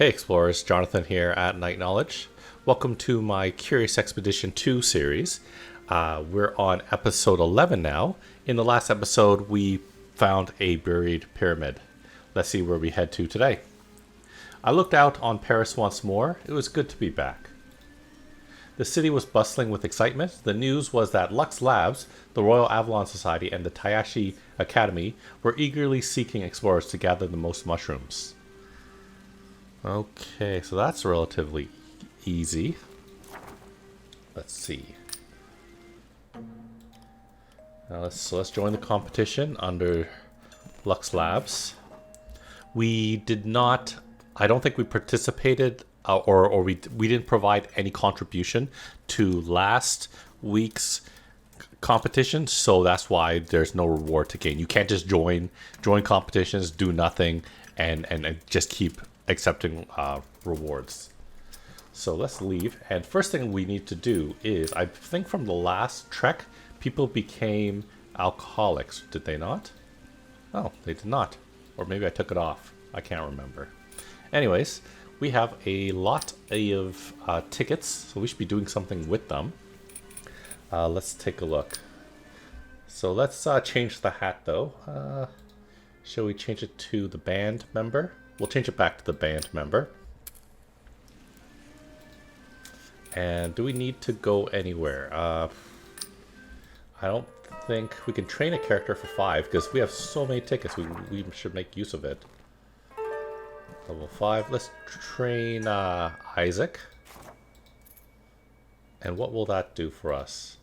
Hey explorers, Jonathan here at Night Knowledge. Welcome to my Curious Expedition 2 series. We're on episode 11 now. In the last episode, we found a buried pyramid. Let's see where we head to today. I looked out on Paris once more. It was good to be back. The city was bustling with excitement. The news was that Lux Labs, the Royal Avalon Society, and the Tayashi Academy were eagerly seeking explorers to gather the most mushrooms. Okay, so that's relatively easy. Let's see. Now let's join the competition under Lux Labs. We did not. I don't think we participated, or we didn't provide any contribution to last week's competition, so that's why there's no reward to gain. You can't just join competitions, do nothing, and just keep accepting rewards. So let's leave, and first thing we need to do is, I think from the last trek, people became alcoholics, did they not? Oh, they did not. Or maybe I took it off. I can't remember. Anyways, we have a lot of tickets, so we should be doing something with them. Let's take a look. So let's change the hat though. Shall we change it to the band member? We'll change it back to the band member. And do we need to go anywhere? I don't think we can train a character for 5 because we have so many tickets. We should make use of it. Level 5. Let's train Isaac. And what will that do for us?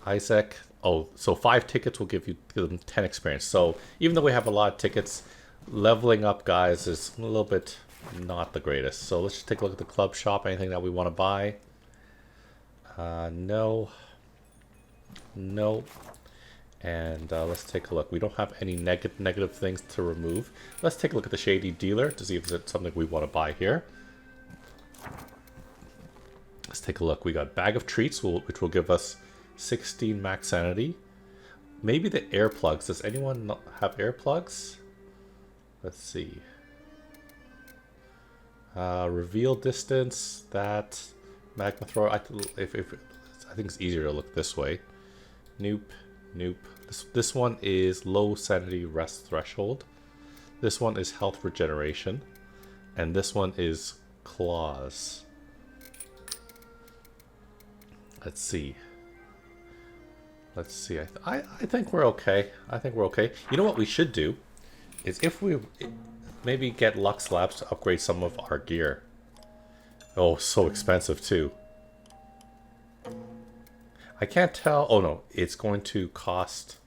Isaac. Oh, so 5 tickets will give them 10 experience. So even though we have a lot of tickets, leveling up guys is a little bit not the greatest. So let's just take a look at the club shop. Anything that we want to buy? No. No. And let's take a look. We don't have any negative things to remove. Let's take a look at the shady dealer to see if there's something we want to buy here. Let's take a look. We got bag of treats, which will give us 16 max sanity. Maybe the air plugs. Does anyone not have air plugs? Let's see. Reveal distance. That magma thrower. I think it's easier to look this way. Nope. Nope. This one is low sanity rest threshold. This one is health regeneration. And this one is claws. Let's see. Let's see. I think we're okay. I think we're okay. You know what we should do? Is if we maybe get Lux Labs to upgrade some of our gear. Oh, so expensive too. I can't tell. Oh no, it's going to cost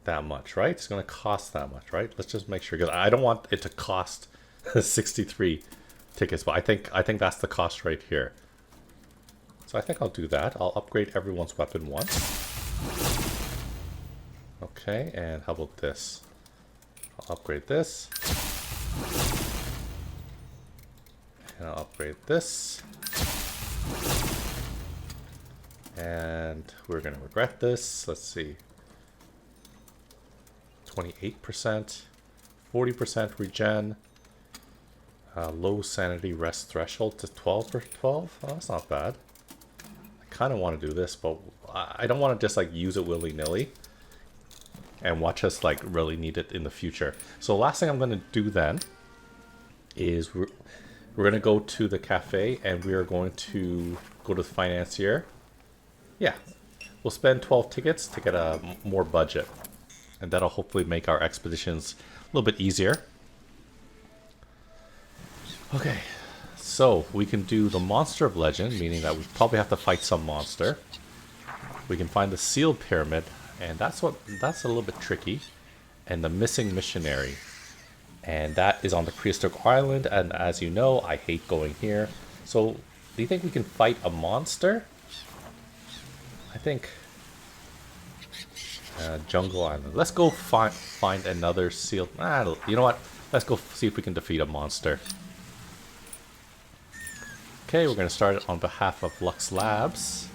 that much, right? It's going to cost that much, right? Let's just make sure, because I don't want it to cost 63 tickets, but I think that's the cost right here. So I think I'll do that. I'll upgrade everyone's weapon once. Okay, and how about this? I'll upgrade this. And I'll upgrade this. And we're going to regret this. Let's see. 28%. 40% regen. Low sanity rest threshold to 12 for 12. Oh, that's not bad. I kind of want to do this, but I don't want to just like use it willy-nilly and watch us like really need it in the future. So last thing I'm going to do then is we're going to go to the cafe and we are going to go to the financier. Yeah, we'll spend 12 tickets to get a more budget, and that'll hopefully make our expeditions a little bit easier. Okay, so we can do the monster of legend, meaning that we probably have to fight some monster. We can find the sealed pyramid, and that's a little bit tricky. And the missing missionary, and that is on the prehistoric island. And as you know, I hate going here. So, do you think we can fight a monster? I think Jungle Island. Let's go find another sealed. You know what? Let's go see if we can defeat a monster. Okay, we're going to start it on behalf of Lux Labs,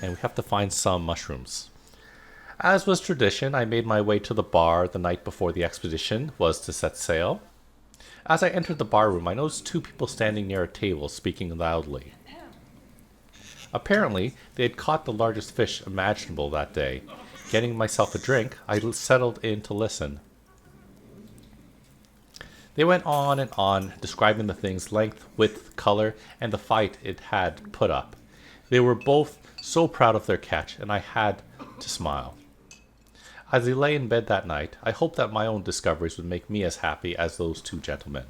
and we have to find some mushrooms. As was tradition, I made my way to the bar the night before the expedition was to set sail. As I entered the barroom, I noticed two people standing near a table speaking loudly. Apparently, they had caught the largest fish imaginable that day. Getting myself a drink, I settled in to listen. They went on, describing the thing's length, width, color, and the fight it had put up. They were both so proud of their catch, and I had to smile. As I lay in bed that night, I hoped that my own discoveries would make me as happy as those two gentlemen.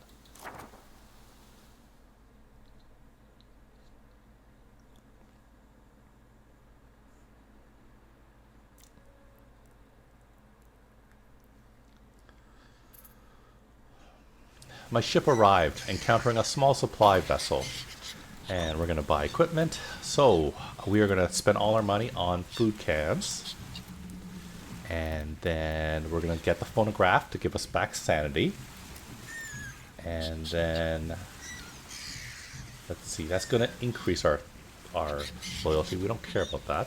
My ship arrived, encountering a small supply vessel. And we're going to buy equipment. So, we are going to spend all our money on food cans. And then we're going to get the phonograph to give us back sanity. And then, let's see, that's going to increase our loyalty. We don't care about that.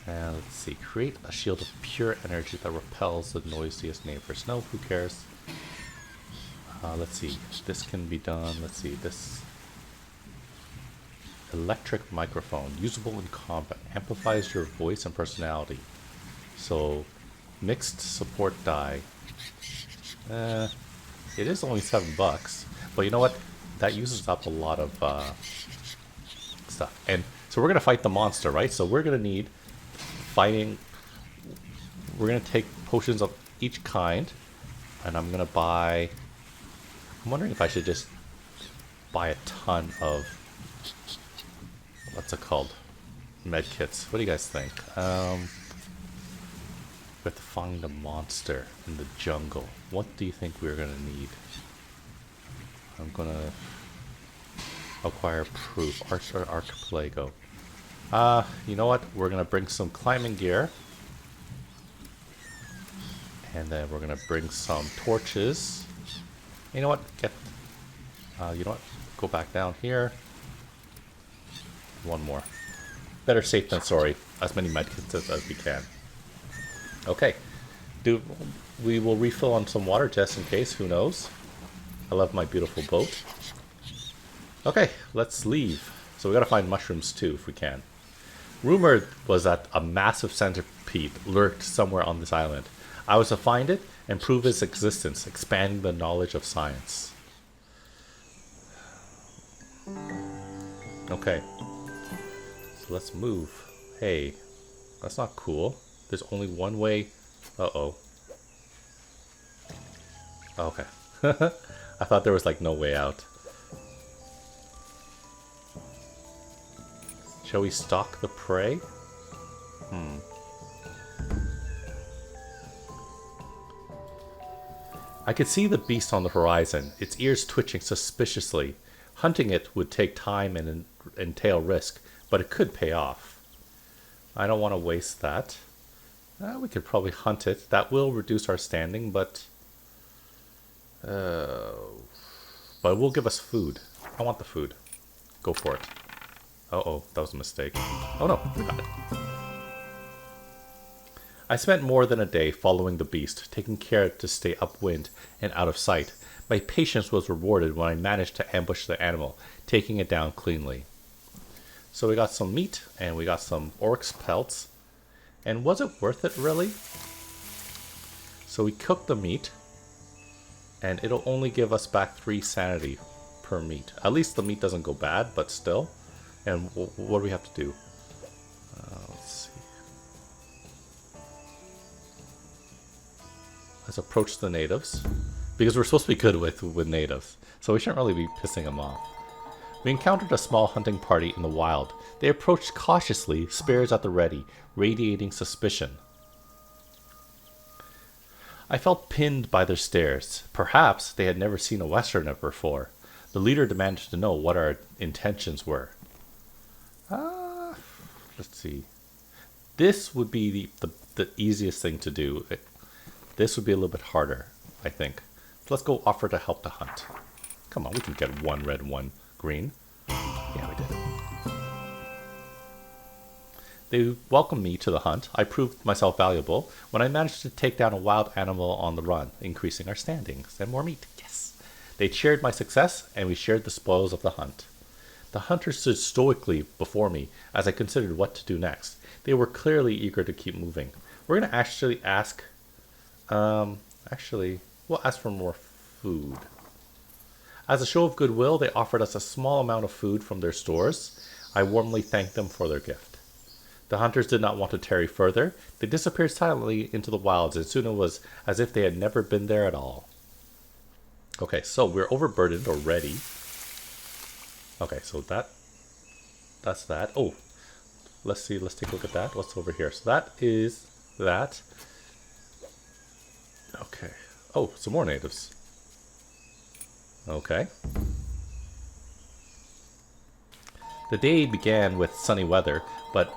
And let's see, create a shield of pure energy that repels the noisiest neighbors. No, who cares? Let's see, this can be done. Let's see, this electric microphone, usable in combat, amplifies your voice and personality. So, mixed support die. It is only $7, but you know what? That uses up a lot of stuff. And so we're gonna fight the monster, right? So we're gonna need fighting. We're gonna take potions of each kind, and I'm gonna buy. I'm wondering if I should just buy a ton of, what's it called? Medkits. What do you guys think? We have to find a monster in the jungle. What do you think we're gonna need? I'm gonna acquire proof. Archipelago. You know what? We're gonna bring some climbing gear. And then we're gonna bring some torches. You know what? You know what? Go back down here. One more. Better safe than sorry. As many medkits as we can. Okay. We will refill on some water just in case. Who knows? I love my beautiful boat. Okay, let's leave. So we gotta find mushrooms too, if we can. Rumored was that a massive centipede lurked somewhere on this island. I was to find it and prove its existence, expanding the knowledge of science. Okay. So let's move. Hey, that's not cool. There's only one way. Uh-oh. Okay. I thought there was like no way out. Shall we stalk the prey? I could see the beast on the horizon, its ears twitching suspiciously. Hunting it would take time and entail risk, but it could pay off. I don't want to waste that. We could probably hunt it. That will reduce our standing, but it will give us food. I want the food. Go for it. Uh-oh, that was a mistake. Oh no, we got it. I spent more than a day following the beast, taking care to stay upwind and out of sight. My patience was rewarded when I managed to ambush the animal, taking it down cleanly. So we got some meat, and we got some oryx pelts. And was it worth it, really? So we cooked the meat, and it'll only give us back 3 sanity per meat. At least the meat doesn't go bad, but still. And what do we have to do? Let's see. Let's approach the natives. Because we're supposed to be good with natives. So we shouldn't really be pissing them off. We encountered a small hunting party in the wild. They approached cautiously, spears at the ready, radiating suspicion. I felt pinned by their stares. Perhaps they had never seen a Westerner before. The leader demanded to know what our intentions were. Let's see. This would be the easiest thing to do. This would be a little bit harder, I think. So let's go offer to help the hunt. Come on, we can get 1 red, 1 green. Yeah, we did it. They welcomed me to the hunt. I proved myself valuable when I managed to take down a wild animal on the run, increasing our standings and more meat. Yes! They shared my success, and we shared the spoils of the hunt. The hunters stood stoically before me as I considered what to do next. They were clearly eager to keep moving. We're going to we'll ask for more food. As a show of goodwill, they offered us a small amount of food from their stores. I warmly thanked them for their gift. The hunters did not want to tarry further. They disappeared silently into the wilds, and soon it was as if they had never been there at all. Okay, so we're overburdened already. Okay, so that's that. Oh, let's see, let's take a look at that. What's over here? So that is that. Okay. Oh, some more natives. Okay. The day began with sunny weather, but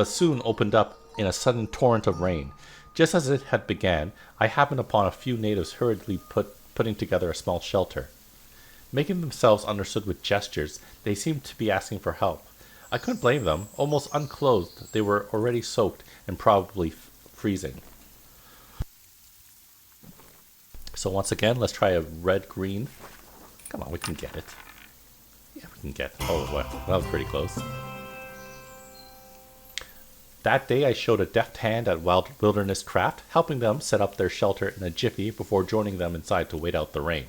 soon opened up in a sudden torrent of rain. Just as it had began, I happened upon a few natives hurriedly putting together a small shelter. Making themselves understood with gestures, they seemed to be asking for help. I couldn't blame them. Almost unclothed, they were already soaked and probably freezing. So once again, let's try a red-green. Come on, we can get it. Yeah, we can get it. Oh, well, that was pretty close. That day, I showed a deft hand at wilderness craft, helping them set up their shelter in a jiffy before joining them inside to wait out the rain,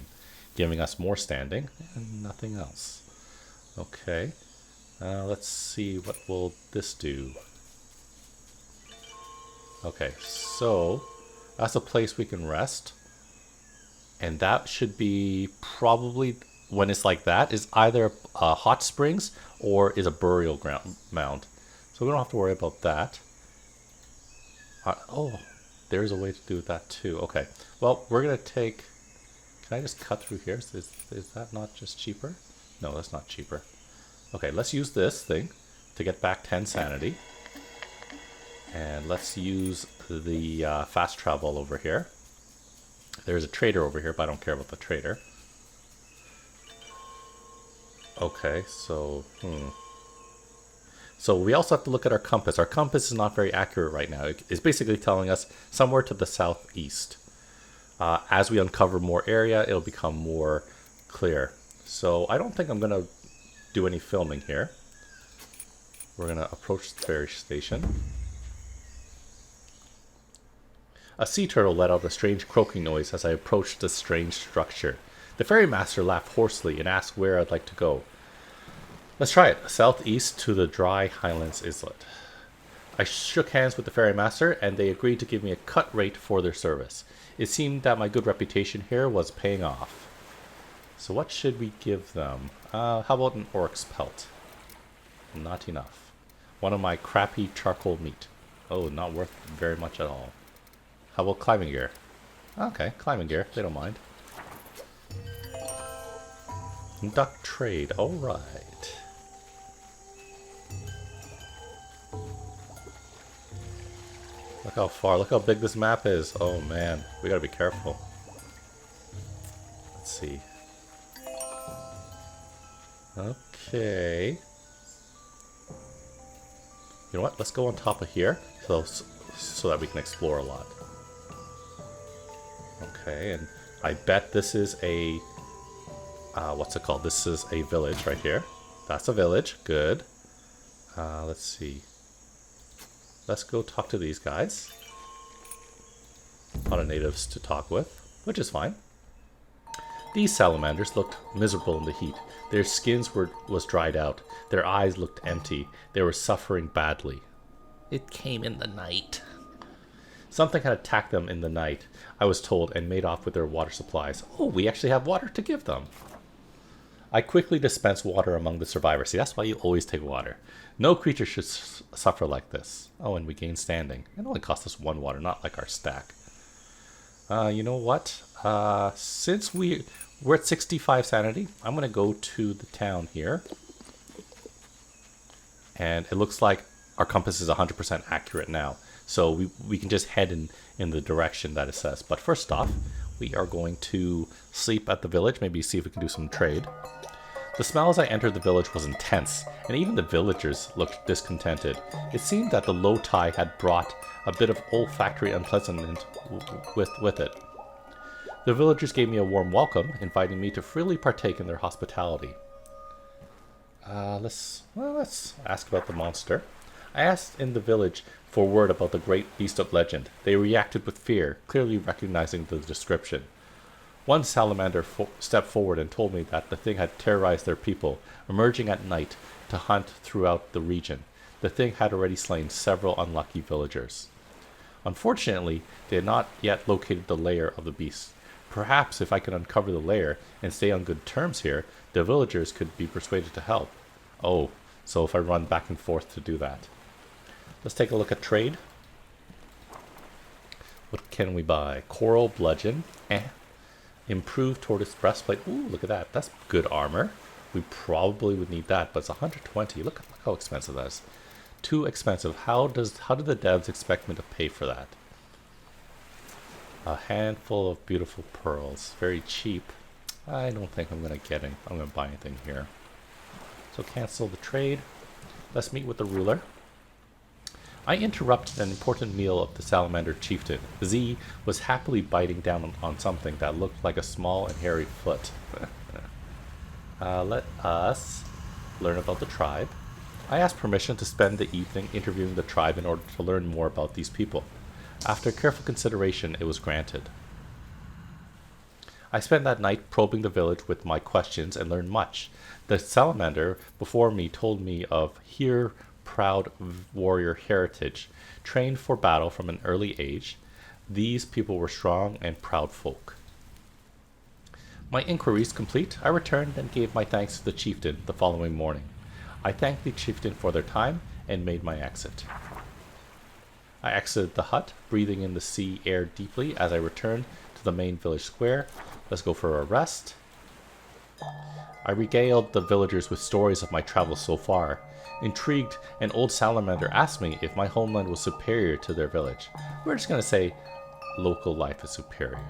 giving us more standing and nothing else. Okay, let's see, what will this do? Okay, so that's a place we can rest. And that should be probably, when it's like that, is either hot springs or is a burial ground mound. So we don't have to worry about that. Oh, there's a way to do that too. Okay, well, we're going to take... Can I just cut through here? Is that not just cheaper? No, that's not cheaper. Okay, let's use this thing to get back 10 sanity. And let's use the fast travel over here. There's a trader over here, but I don't care about the trader. Okay, so... So we also have to look at our compass. Our compass is not very accurate right now. It's basically telling us somewhere to the southeast. As we uncover more area, it'll become more clear. So I don't think I'm going to do any filming here. We're going to approach the ferry station. A sea turtle let out a strange croaking noise as I approached the strange structure. The ferrymaster laughed hoarsely and asked where I'd like to go. Let's try it. Southeast to the dry highlands islet. I shook hands with the ferrymaster, and they agreed to give me a cut rate for their service. It seemed that my good reputation here was paying off. So what should we give them? How about an oryx pelt? Not enough. One of my crappy charcoal meat. Oh, not worth very much at all. How about climbing gear? Okay, climbing gear. They don't mind. Duck trade. Alright. Look how far. Look how big this map is. Oh man. We gotta be careful. Let's see. Okay. You know what? Let's go on top of here so that we can explore a lot. Okay, and I bet this is a... what's it called? This is a village right here. That's a village. Good. Let's see. Let's go talk to these guys. A lot of natives to talk with, which is fine. These salamanders looked miserable in the heat. Their skins was dried out. Their eyes looked empty. They were suffering badly. It came in the night. Something had attacked them in the night, I was told, and made off with their water supplies. Oh, we actually have water to give them. I quickly dispensed water among the survivors. See, that's why you always take water. No creature should suffer like this. Oh, and we gain standing. It only cost us 1 water, not like our stack. You know what? Since we're at 65 sanity, I'm going to go to the town here. And it looks like our compass is 100% accurate now. So we can just head in the direction that it says. But first off, we are going to sleep at the village. Maybe see if we can do some trade. The smell as I entered the village was intense, and even the villagers looked discontented. It seemed that the low tide had brought a bit of olfactory unpleasantness with it. The villagers gave me a warm welcome, inviting me to freely partake in their hospitality. Let's ask about the monster. I asked in the village for word about the great beast of legend. They reacted with fear, clearly recognizing the description. One salamander stepped forward and told me that the thing had terrorized their people, emerging at night to hunt throughout the region. The thing had already slain several unlucky villagers. Unfortunately, they had not yet located the lair of the beast. Perhaps if I could uncover the lair and stay on good terms here, the villagers could be persuaded to help. Oh, so if I run back and forth to do that. Let's take a look at trade. What can we buy? Coral bludgeon. Improved tortoise breastplate. Ooh, look at that. That's good armor. We probably would need that, but it's 120. Look how expensive that is. Too expensive. How do the devs expect me to pay for that? A handful of beautiful pearls. Very cheap. I don't think I'm gonna buy anything here. So cancel the trade. Let's meet with the ruler. I interrupted an important meal of the salamander chieftain. Z was happily biting down on something that looked like a small and hairy foot. Let us learn about the tribe. I asked permission to spend the evening interviewing the tribe in order to learn more about these people. After careful consideration, it was granted. I spent that night probing the village with my questions and learned much. The salamander before me told me of here proud warrior heritage, trained for battle from an early age. These people were strong and proud folk. My inquiries complete, I returned and gave my thanks to the chieftain the following morning. I thanked the chieftain for their time and made my exit. I exited the hut, breathing in the sea air deeply as I returned to the main village square. Let's go for a rest. I regaled the villagers with stories of my travels so far. Intrigued, an old salamander asked me if my homeland was superior to their village. We're just going to say local life is superior.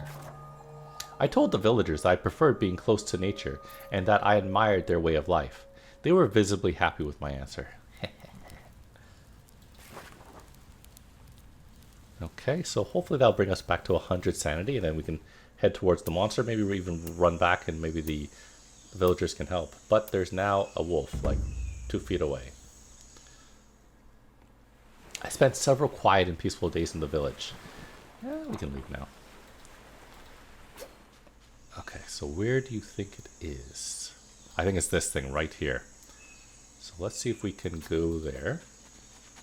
I told the villagers that I preferred being close to nature and that I admired their way of life. They were visibly happy with my answer. Okay, so hopefully that'll bring us back to 100 sanity, and then we can head towards the monster. Maybe we even run back and maybe the villagers can help. But there's now a wolf, like 2 feet away. I spent several quiet and peaceful days in the village. We can leave now. Okay, so where do you think it is? I think it's this thing right here. So let's see if we can go there.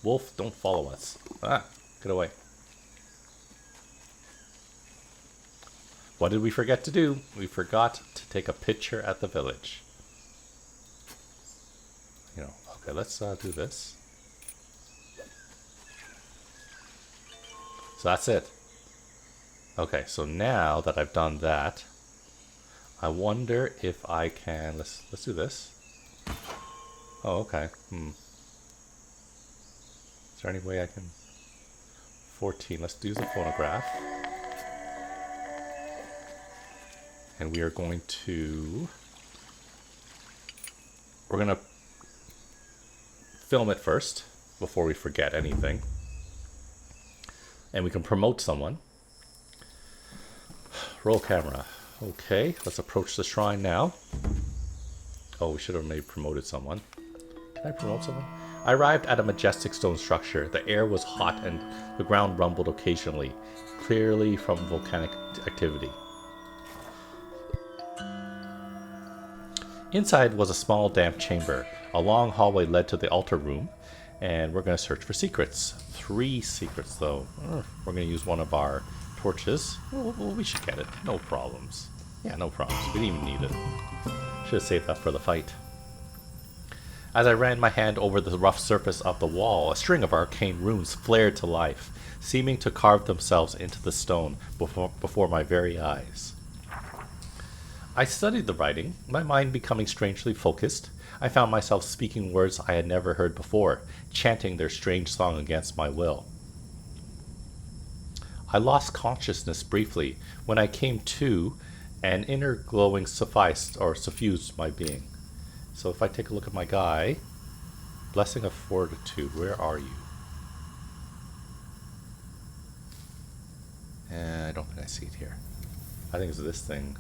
Wolf, don't follow us. Get away. What did we forget to do? We forgot to take a picture at the village. Okay, let's do this. So that's it. Okay, so now that I've done that, I wonder if I can, let's do this. Oh, okay. Is there any way I can? 14, let's do the phonograph. And we are going to, we're going to film it first before we forget anything. And we can promote someone. Roll camera. Okay, let's approach the shrine now. Oh, we should have maybe promoted someone. Can I promote someone? I arrived at a majestic stone structure. The air was hot and the ground rumbled occasionally, clearly from volcanic activity. Inside was a small damp chamber. A long hallway led to the altar room, and we're going to search for secrets. 3 secrets, though. We're going to use one of our torches. We should get it. No problems. Yeah, no problems. We didn't even need it. Should have saved that for the fight. As I ran my hand over the rough surface of the wall, a string of arcane runes flared to life, seeming to carve themselves into the stone before my very eyes. I studied the writing, my mind becoming strangely focused. I found myself speaking words I had never heard before, chanting their strange song against my will. I lost consciousness briefly. When I came to, an inner glowing suffused my being. So if I take a look at my guy, Blessing of Fortitude, where are you? I don't think I see it here. I think it's this thing.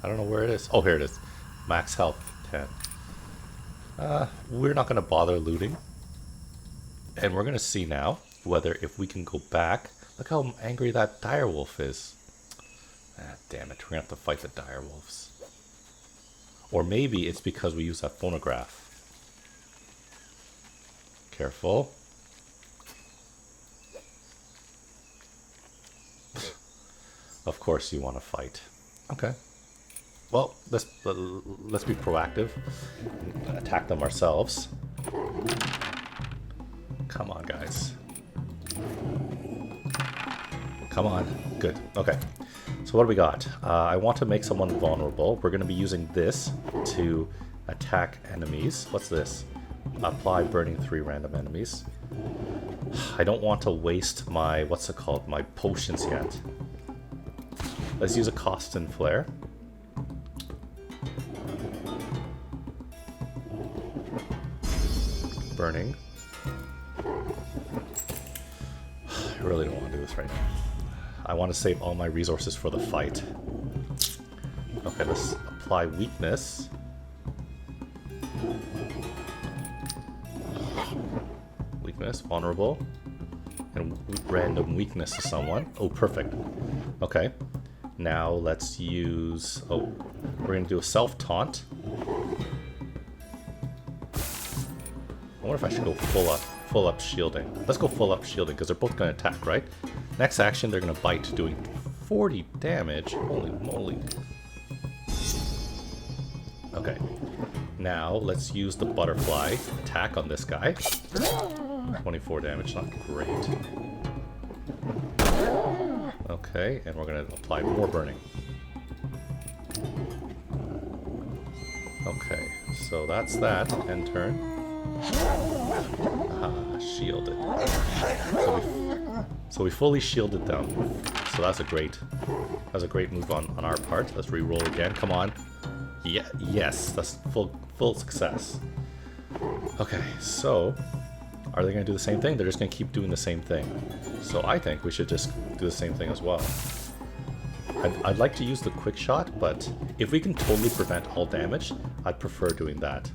I don't know where it is. Oh, here it is. Max health 10. We're not going to bother looting. And we're going to see now whether if we can go back. Look how angry that direwolf is. Ah, damn it. We're going to have to fight the direwolves. Or maybe it's because we use that phonograph. Careful. Of course you want to fight. Okay. Well, let's be proactive. Attack them ourselves. Come on, guys. Come on. Good. Okay. So what do we got? I want to make someone vulnerable. We're going to be using this to attack enemies. What's this? Apply burning 3 random enemies. I don't want to waste my, what's it called? My potions yet. Let's use a Costin Flare. Burning. I really don't want to do this right now. I want to save all my resources for the fight. Okay, let's apply weakness. Weakness, vulnerable. And random weakness to someone. Oh, perfect. Okay. Now let's use... Oh, we're going to do a self-taunt. I wonder if I should go full up shielding. Let's go full up shielding because they're both going to attack, right? Next action, they're going to bite, doing 40 damage. Holy moly. Okay. Now let's use the butterfly attack on this guy. 24 damage, not great. Okay, and we're going to apply more burning. Okay, so that's that. End turn. Ah, shielded. So we fully shielded them. So that's a great move on our part. Let's re-roll again. Come on. Yeah, yes, that's full success. Okay, so are they going to do the same thing? They're just going to keep doing the same thing. So I think we should just do the same thing as well. I'd like to use the quick shot, but if we can totally prevent all damage, I'd prefer doing that.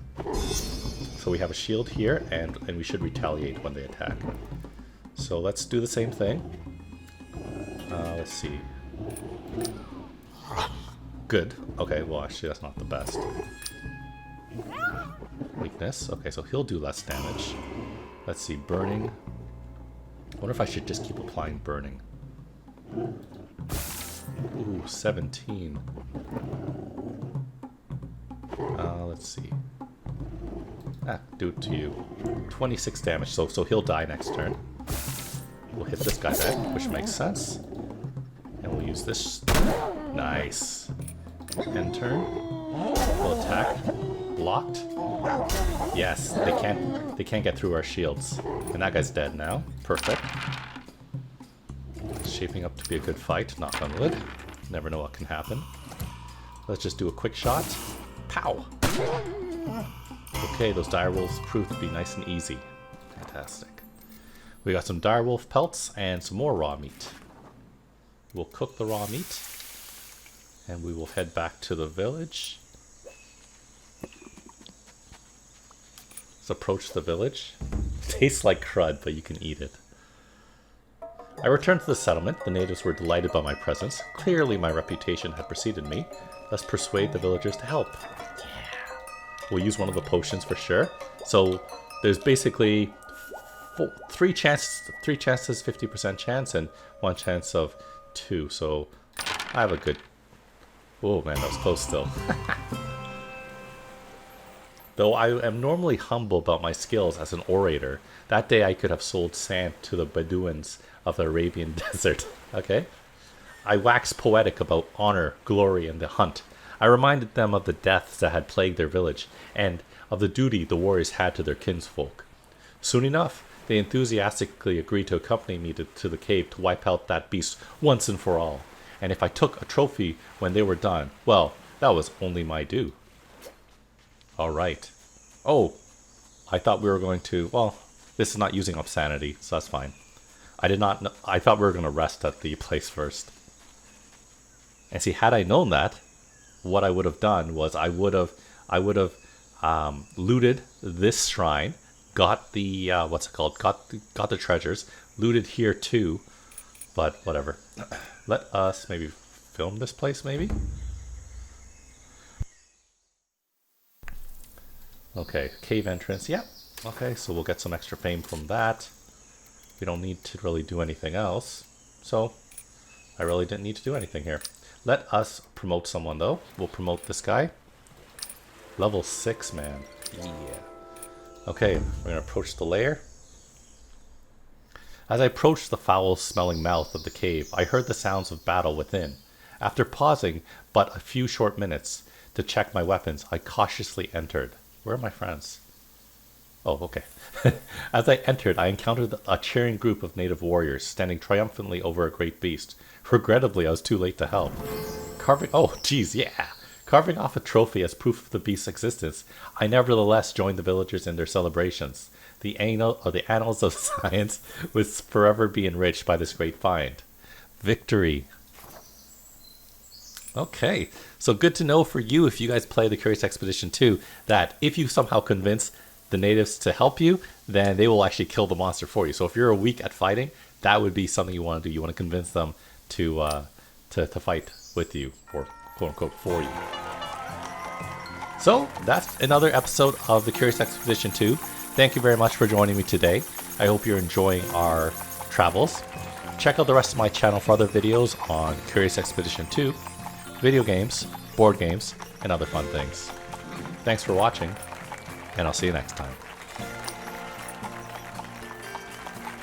So we have a shield here, and we should retaliate when they attack. So let's do the same thing. Let's see. Good. Okay, well actually that's not the best. Weakness. Okay, so he'll do less damage. Let's see, burning. I wonder if I should just keep applying burning. Ooh, 17. Let's see. Do it to you. 26 damage, so he'll die next turn. We'll hit this guy back, which makes sense. And we'll use this. Nice. End turn. We'll attack. Blocked. Yes, they can't get through our shields. And that guy's dead now. Perfect. It's shaping up to be a good fight, knock on wood. Never know what can happen. Let's just do a quick shot. Pow! Okay, those direwolves proved to be nice and easy. Fantastic. We got some direwolf pelts and some more raw meat. We'll cook the raw meat. And we will head back to the village. Let's approach the village. Tastes like crud, but you can eat it. I returned to the settlement. The natives were delighted by my presence. Clearly my reputation had preceded me. Let's persuade the villagers to help. Yeah. We'll use one of the potions for sure. So there's basically three chances, 50% chance, and one chance of 2. So I have a good... Oh man, that was close still. Though I am normally humble about my skills as an orator, that day I could have sold sand to the Bedouins of the Arabian desert. Okay? I waxed poetic about honor, glory, and the hunt. I reminded them of the deaths that had plagued their village, and of the duty the warriors had to their kinsfolk. Soon enough, they enthusiastically agreed to accompany me to the cave to wipe out that beast once and for all. And if I took a trophy when they were done, well, that was only my due. Alright. Oh, I thought we were going to... Well, this is not using up sanity, so that's fine. I did not know... I thought we were going to rest at the place first. And see, had I known that, what I would have done was I would have looted this shrine, got the what's it called? Got the treasures, looted here too. But whatever. Let us maybe film this place, maybe. Okay, cave entrance. Yep. Okay, so we'll get some extra fame from that. We don't need to really do anything else. So I really didn't need to do anything here. Let us promote someone though. We'll promote this guy. Level 6, man. Yeah. Okay, we're gonna approach the lair. As I approached the foul-smelling mouth of the cave, I heard the sounds of battle within. After pausing but a few short minutes to check my weapons, I cautiously entered. Where are my friends? Oh, okay. As I entered, I encountered a cheering group of native warriors standing triumphantly over a great beast. Regrettably, I was too late to help. Oh, geez, yeah. Carving off a trophy as proof of the beast's existence, I nevertheless joined the villagers in their celebrations. The annals of science would forever be enriched by this great find. Victory. Okay, so good to know for you if you guys play the Curious Expedition 2 that if you somehow convince the natives to help you, then they will actually kill the monster for you. So if you're weak at fighting, that would be something you want to do. You want to convince them to fight with you, or quote unquote for you. So that's another episode of the Curious Expedition 2. Thank you very much for joining me today. I hope you're enjoying our travels. Check out the rest of my channel for other videos on Curious Expedition 2, video games, board games, and other fun things. Thanks for watching, and I'll see you next time.